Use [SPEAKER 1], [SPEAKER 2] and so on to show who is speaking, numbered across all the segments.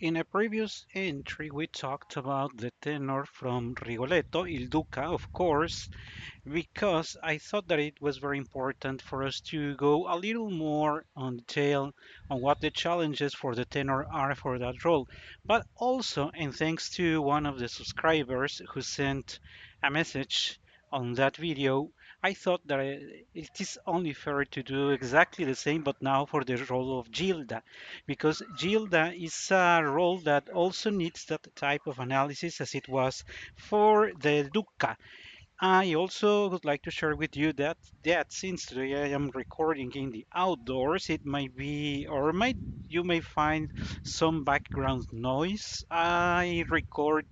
[SPEAKER 1] In a previous entry, we talked about the tenor from Rigoletto, Il Duca, of course, because I thought that it was very important for us to go a little more on detail on what the challenges for the tenor are for that role. But also, and thanks to one of the subscribers who sent a message on that video, I thought that it is only fair to do exactly the same, but now for the role of Gilda, because Gilda is a role that also needs that type of analysis as it was for the Duca. I also would like to share with you that since today I am recording in the outdoors, it might be or might you may find some background noise. I record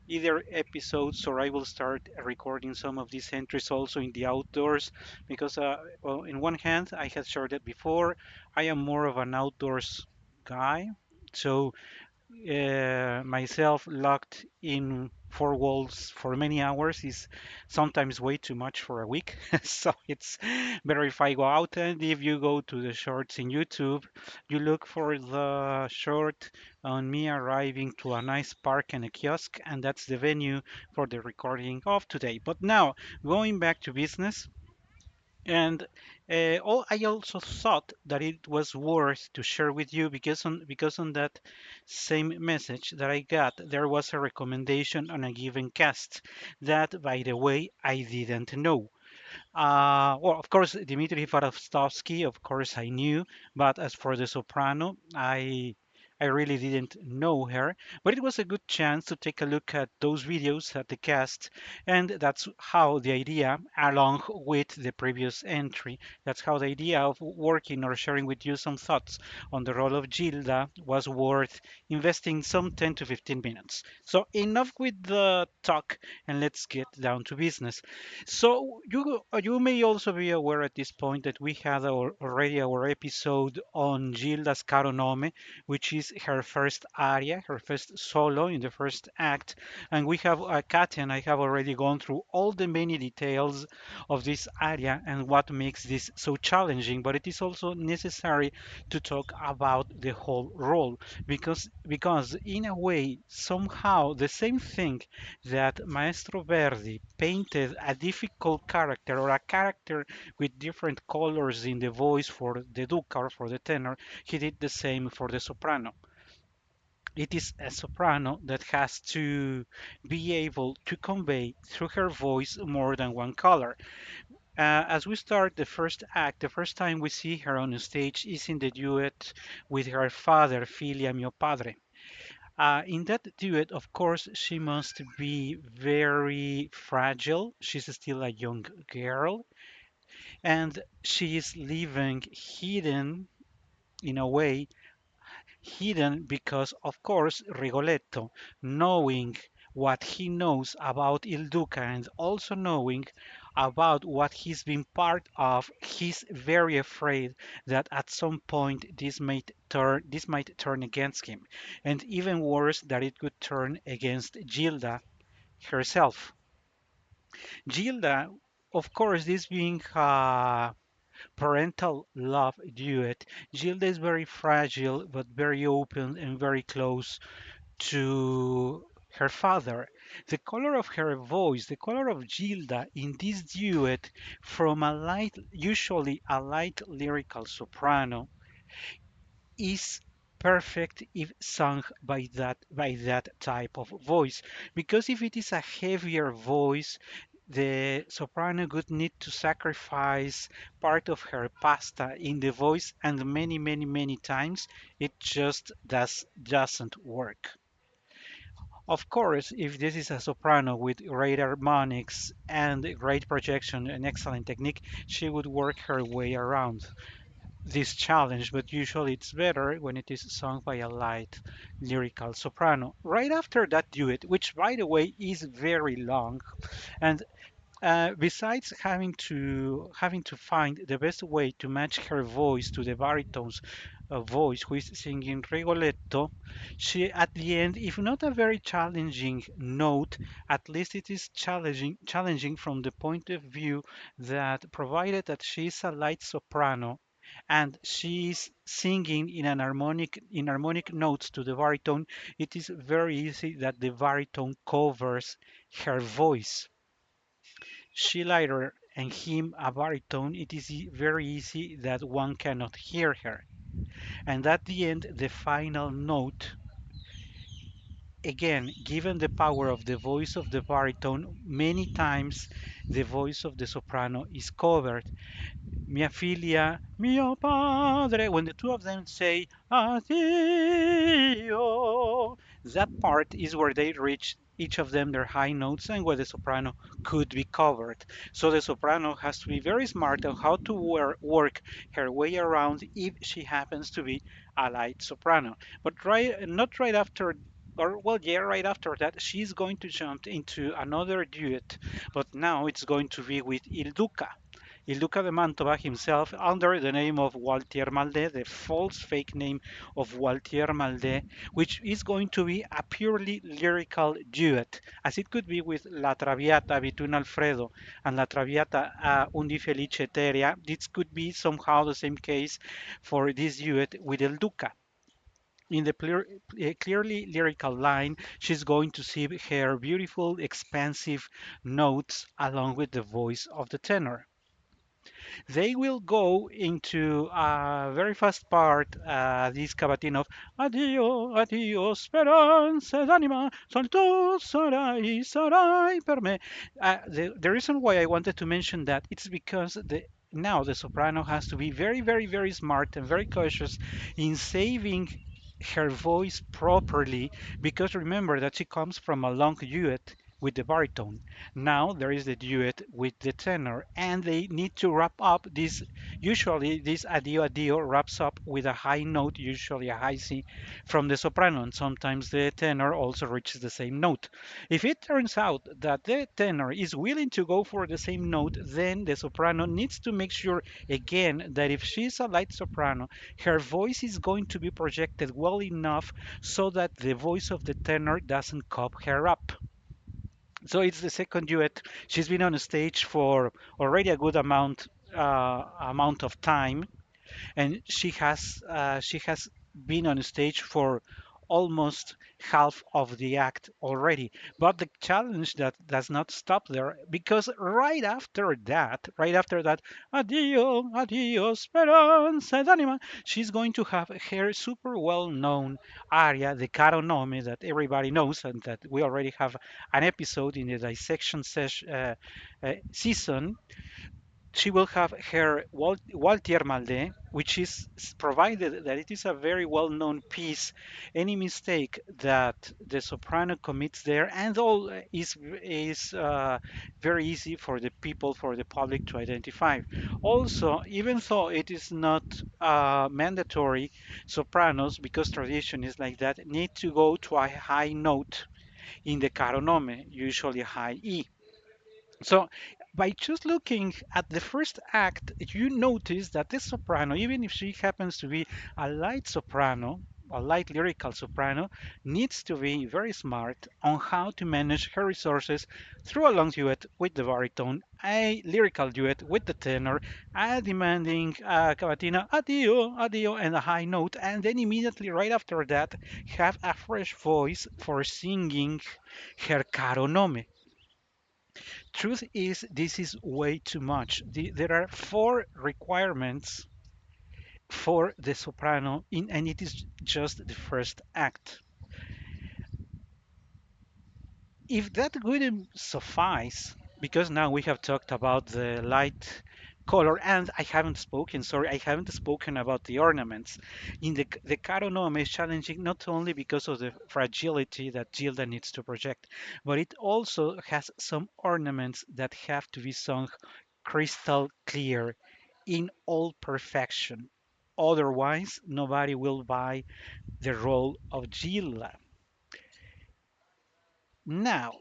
[SPEAKER 1] either episodes or I will start recording some of these entries also in the outdoors because well, in one hand I had shared it before. I am more of an outdoors guy, so myself locked in four walls for many hours is sometimes way too much for a week. So it's better if I go out. And if you go to the shorts in YouTube, you look for the short on me arriving to a nice park and a kiosk, and that's the venue for the recording of today. But now, going back to business. And I also thought that it was worth to share with you because on that same message that I got, there was a recommendation on a given cast that, by the way, I didn't know. Well, of course, Dmitry Farovsky, of course, I knew, but as for the soprano, I really didn't know her. But it was a good chance to take a look at those videos at the cast, and that's how the idea, along with the previous entry, that's how the idea of working or sharing with you some thoughts on the role of Gilda was worth investing some 10 to 15 minutes. So enough with the talk, and let's get down to business. So you may also be aware at this point that we had already our episode on Gilda's Caro Nome, which is her first aria, her first solo in the first act, and we have Katia and I have already gone through all the many details of this aria and what makes this so challenging. But it is also necessary to talk about the whole role because in a way somehow the same thing that Maestro Verdi painted a difficult character or a character with different colors in the voice for the duca or for the tenor, he did the same for the soprano. It is a soprano that has to be able to convey through her voice more than one color. As we start the first act, the first time we see her on stage is in the duet with her father, Filia mio padre. In that duet, of course, she must be very fragile. She's still a young girl, and she is living hidden in a way, hidden because, of course, Rigoletto, knowing what he knows about Il Duca and also knowing about what he's been part of, he's very afraid that at some point this might turn against him, and even worse, that it could turn against Gilda herself. Gilda, of course, this being a parental love duet, Gilda is very fragile but very open and very close to her father. The color of her voice, the color of Gilda in this duet from a light, usually a light lyrical soprano, is perfect if sung by that type of voice. Because if it is a heavier voice, the soprano would need to sacrifice part of her pasta in the voice, and many, many, many times it just doesn't work. Of course, if this is a soprano with great harmonics and great projection and excellent technique, she would work her way around this challenge, but usually it's better when it is sung by a light lyrical soprano. Right after that duet, which by the way is very long, and besides having to find the best way to match her voice to the baritone's voice, who is singing Rigoletto, she at the end, if not a very challenging note, at least it is challenging from the point of view that provided that she is a light soprano. and she's singing in harmonic notes to the baritone, it is very easy that the baritone covers her voice. She lighter and him a baritone, it is very easy that one cannot hear her. And at the end, the final note, again, given the power of the voice of the baritone, many times the voice of the soprano is covered. Mia figlia, mio padre, when the two of them say addio, that part is where they reach each of them their high notes and where the soprano could be covered. So the soprano has to be very smart on how to work her way around if she happens to be a light soprano. But not right after, or well, yeah, right after that, she's going to jump into another duet, but now it's going to be with Il Duca. Il Duca de Mantova himself, under the name of Walter Malde, the false fake name of Walter Malde, which is going to be a purely lyrical duet, as it could be with La Traviata between Alfredo and La Traviata Undi Felice Teria. This could be somehow the same case for this duet with El Duca. In the clearly lyrical line, she's going to see her beautiful, expansive notes along with the voice of the tenor. They will go into a very fast part, this cavatina of Addio, addio, speranza d'anima, sol tu sarai, sarai per me. The reason why I wanted to mention that it's because now the soprano has to be very, very, very smart and very cautious in saving her voice properly, because remember that she comes from a long duet with the baritone. Now there is the duet with the tenor, and they need to wrap up this. Usually, this addio addio wraps up with a high note, usually a high C, from the soprano, and sometimes the tenor also reaches the same note. If it turns out that the tenor is willing to go for the same note, then the soprano needs to make sure again that if she's a light soprano, her voice is going to be projected well enough so that the voice of the tenor doesn't cop her up. So it's the second duet. She's been on stage for already a good amount of time, and she has been on stage for almost half of the act already. But the challenge that does not stop there, because right after that, addio, addio, speranza d'anima, she's going to have her super well-known aria, the Caro nome, that everybody knows, and that we already have an episode in the dissection season. She will have her Walter Malde, which is provided that it is a very well-known piece. Any mistake that the soprano commits there, and all is very easy for the people, for the public to identify. Also, even though it is not mandatory, sopranos, because tradition is like that, need to go to a high note in the caro nome, usually high E. So, by just looking at the first act, you notice that this soprano, even if she happens to be a light soprano, a light lyrical soprano, needs to be very smart on how to manage her resources through a long duet with the baritone, a lyrical duet with the tenor, a demanding cavatina, addio, addio, and a high note, and then immediately right after that, have a fresh voice for singing her caro nome. Truth is, this is way too much. There are four requirements for the soprano, and it is just the first act. If that wouldn't suffice, because now we have talked about the light color, and I haven't spoken about the ornaments. In the Caro Nome is challenging not only because of the fragility that Gilda needs to project, but it also has some ornaments that have to be sung crystal clear in all perfection. Otherwise, nobody will buy the role of Gilda. Now,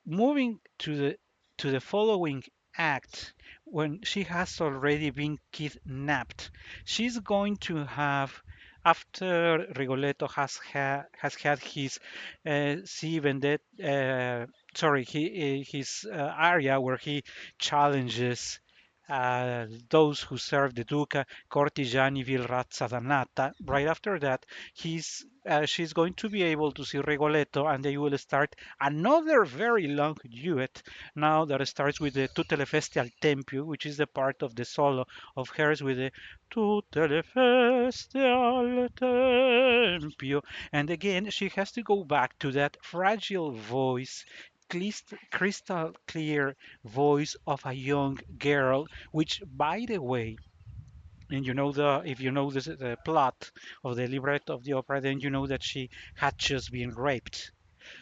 [SPEAKER 1] moving to the following act, when she has already been kidnapped, she's going to have, after Rigoletto has had his si vendet sorry his aria where he challenges those who serve the Duca, Cortigiani vil razza dannata. Right after that, she's going to be able to see Rigoletto, and they will start another very long duet now that starts with the Tutte le feste al Tempio, which is the part of the solo of hers with the Tutte le feste al Tempio. And again, she has to go back to that fragile voice, crystal clear voice of a young girl, which, by the way, and you know the if you know the plot of the libretto of the opera, then you know that she had just been raped.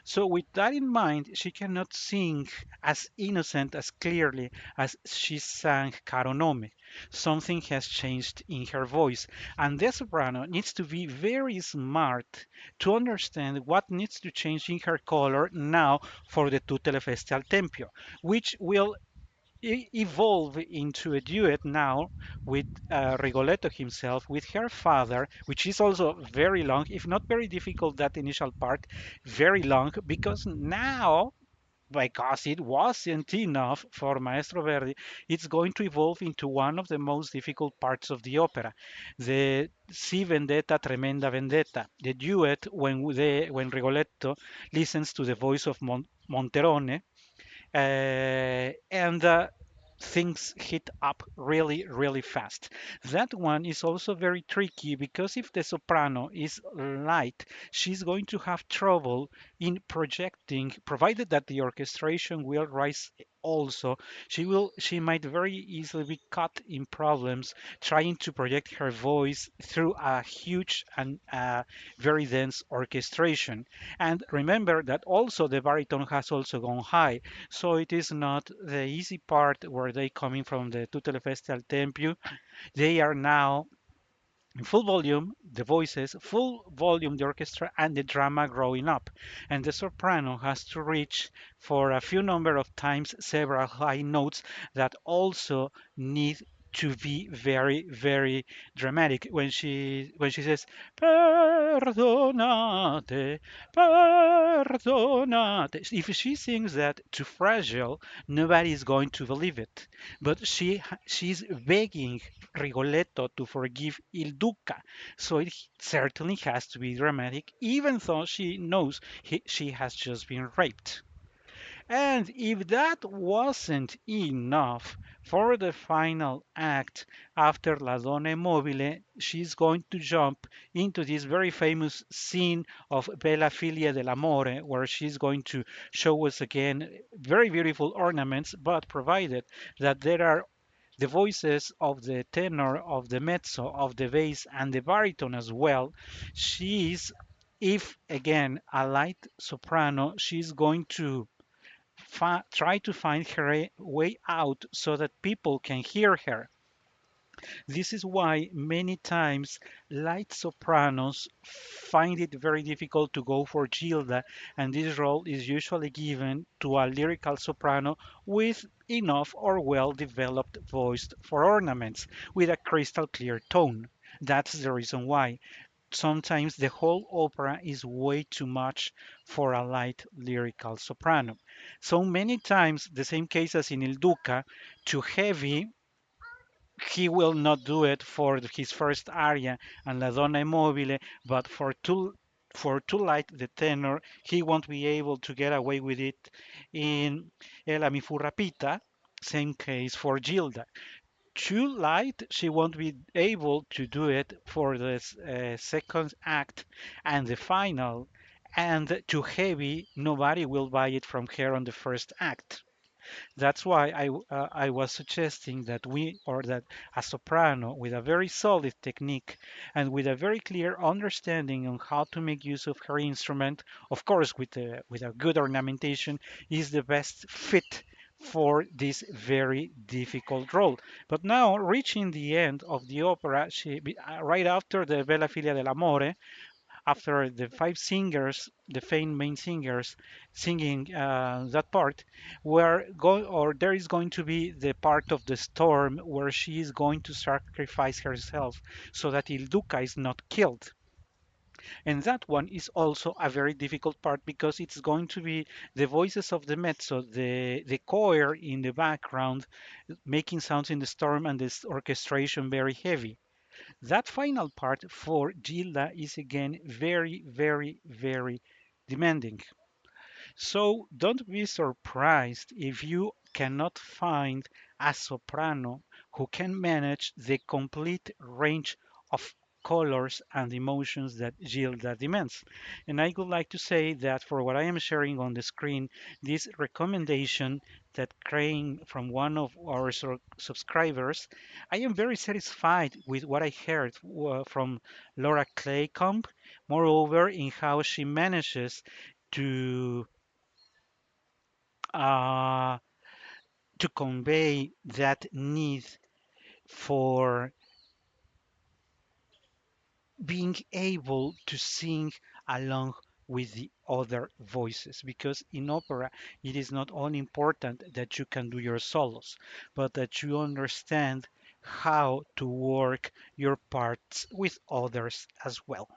[SPEAKER 1] So, with that in mind, she cannot sing as innocent, as clearly as she sang Caro nome. Something has changed in her voice, and the soprano needs to be very smart to understand what needs to change in her color now for the Tutte le feste al Tempio, which will evolve into a duet now with Rigoletto himself, with her father, which is also very long, if not very difficult, that initial part, very long, because now, because it wasn't enough for Maestro Verdi, it's going to evolve into one of the most difficult parts of the opera, the Si Vendetta Tremenda Vendetta, the duet when Rigoletto listens to the voice of Monterone, and things hit up really, really fast. That one is also very tricky because if the soprano is light, she's going to have trouble in projecting, provided that the orchestration will rise also. She might very easily be caught in problems trying to project her voice through a huge and very dense orchestration. And remember that also the baritone has also gone high, so it is not the easy part where they coming from the Tutte le Feste al Tempio. They are now in full volume, the voices, full volume, the orchestra, and the drama growing up. And the soprano has to reach for a few number of times several high notes that also need to be very, very dramatic when she says perdonate, perdonate. If she sings that to fragile, nobody is going to believe it. But she's begging Rigoletto to forgive Il Duca. So it certainly has to be dramatic, even though she knows she has just been raped. And if that wasn't enough for the final act, after La Donna è Mobile, she's going to jump into this very famous scene of Bella Figlia dell'Amore, where she's going to show us again very beautiful ornaments, but provided that there are the voices of the tenor, of the mezzo, of the bass, and the baritone as well. She's, if again a light soprano, she's going to try to find her way out so that people can hear her. This is why many times light sopranos find it very difficult to go for Gilda, and this role is usually given to a lyrical soprano with enough or well developed voice for ornaments with a crystal clear tone. That's the reason why. Sometimes the whole opera is way too much for a light lyrical soprano. So many times, the same case as in Il Duca, too heavy, he will not do it for his first aria and La Donna è Mobile, but for too light the tenor, he won't be able to get away with it in Ella mi fu rapita. Same case for Gilda. Too light, she won't be able to do it for the second act and the final, and too heavy, nobody will buy it from her on the first act. That's why I was suggesting that that a soprano with a very solid technique and with a very clear understanding on how to make use of her instrument, of course with a good ornamentation, is the best fit for this very difficult role. But now, reaching the end of the opera, right after the Bella Figlia dell'Amore, after the five singers, the main singers, singing that part, there is going to be the part of the storm where she is going to sacrifice herself so that Il Duca is not killed. And that one is also a very difficult part because it's going to be the voices of the mezzo, the choir in the background, making sounds in the storm and this orchestration very heavy. That final part for Gilda is again very, very, very demanding. So don't be surprised if you cannot find a soprano who can manage the complete range of colors and emotions that Gilda demands. And I would like to say that for what I am sharing on the screen, this recommendation that came from one of our subscribers, I am very satisfied with what I heard from Laura Claycomb. Moreover, in how she manages to uh, to convey that need for being able to sing along with the other voices, because in opera it is not only important that you can do your solos, but that you understand how to work your parts with others as well.